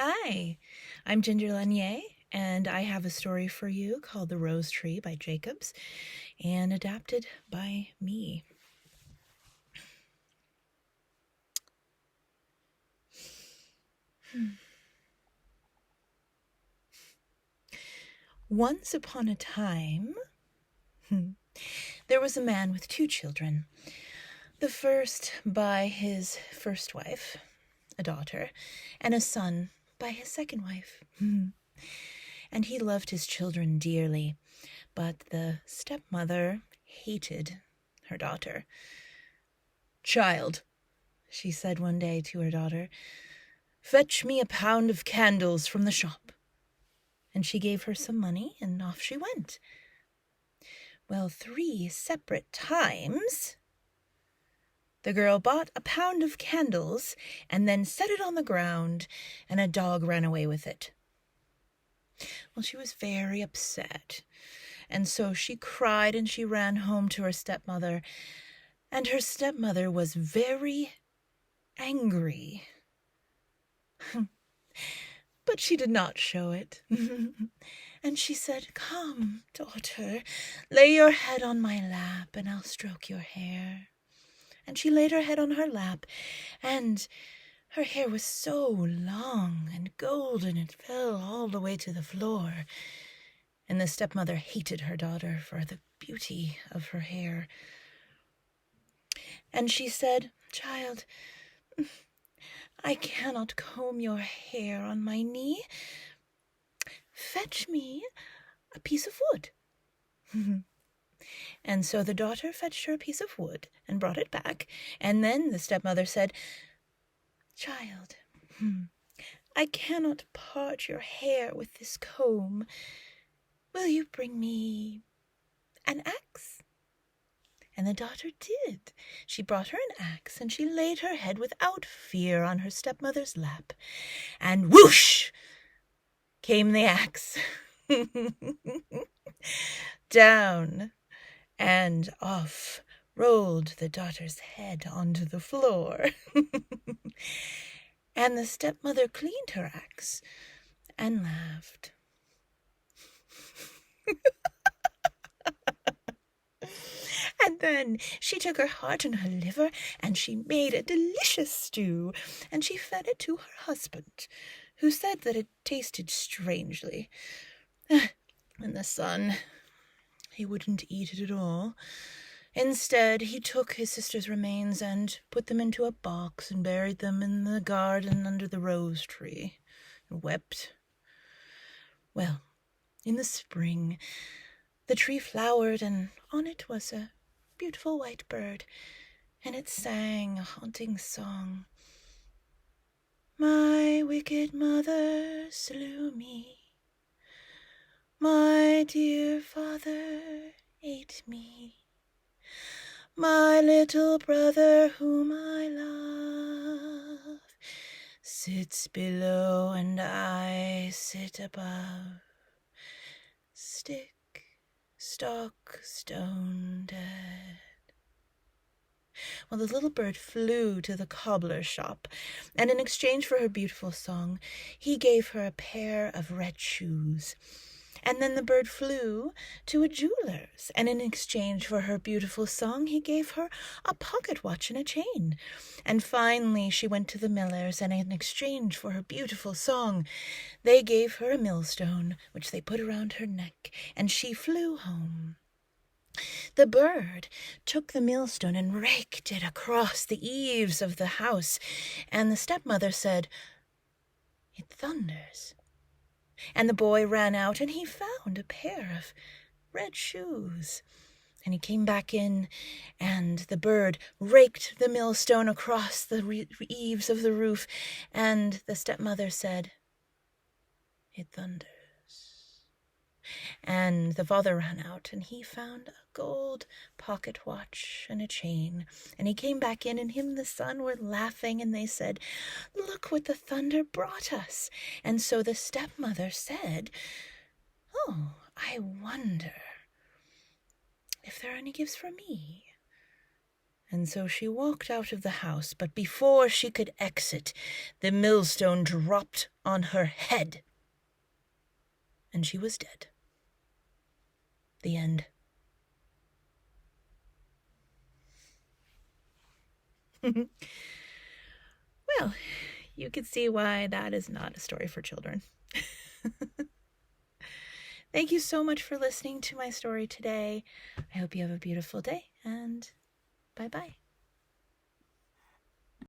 Hi, I'm Ginger Lanier, and I have a story for you called The Rose Tree by Jacobs and adapted by me. Once upon a time, there was a man with two children. The first by his first wife, a daughter, and a son by his second wife. And he loved his children dearly, but the stepmother hated her daughter. "Child," she said one day to her daughter, "fetch me a pound of candles from the shop." And she gave her some money, and off she went. Well, 3 separate times the girl bought a pound of candles and then set it on the ground, and a dog ran away with it. Well, she was very upset, and so she cried and she ran home to her stepmother, and her stepmother was very angry. But she did not show it. And she said, "Come, daughter, lay your head on my lap, and I'll stroke your hair." And she laid her head on her lap, and her hair was so long and golden it fell all the way to the floor. And the stepmother hated her daughter for the beauty of her hair. And she said, "Child, I cannot comb your hair on my knee. Fetch me a piece of wood." And so the daughter fetched her a piece of wood and brought it back, and then the stepmother said, "Child, I cannot part your hair with this comb. Will you bring me an axe?" And the daughter did. She brought her an axe, and she laid her head without fear on her stepmother's lap, and whoosh came the axe. Down and off rolled the daughter's head onto the floor. And the stepmother cleaned her axe and laughed. And then she took her heart and her liver, and she made a delicious stew, and she fed it to her husband, who said that it tasted strangely. And the son, he wouldn't eat it at all. Instead, he took his sister's remains and put them into a box and buried them in the garden under the rose tree, and wept. Well, in the spring, the tree flowered, and on it was a beautiful white bird, and it sang a haunting song. "My wicked mother slew me. My dear father ate me. My little brother whom I love sits below and I sit above. Stick, stock, stone dead." Well, the little bird flew to the cobbler's shop, and in exchange for her beautiful song, he gave her a pair of red shoes. And then the bird flew to a jeweler's, and in exchange for her beautiful song, he gave her a pocket watch and a chain. And finally she went to the miller's, and in exchange for her beautiful song, they gave her a millstone, which they put around her neck, and she flew home. The bird took the millstone and raked it across the eaves of the house, and the stepmother said, "It thunders." And the boy ran out, and he found a pair of red shoes. And he came back in, and the bird raked the millstone across the eaves of the roof, and the stepmother said, "It thunders." And the father ran out, and he found a gold pocket watch and a chain. And he came back in, and him and the son were laughing, and they said, "Look what the thunder brought us." And so the stepmother said, "Oh, I wonder if there are any gifts for me." And so she walked out of the house, but before she could exit, the millstone dropped on her head, and she was dead. The end. Well, you can see why that is not a story for children. Thank you so much for listening to my story today. I hope you have a beautiful day, and bye-bye.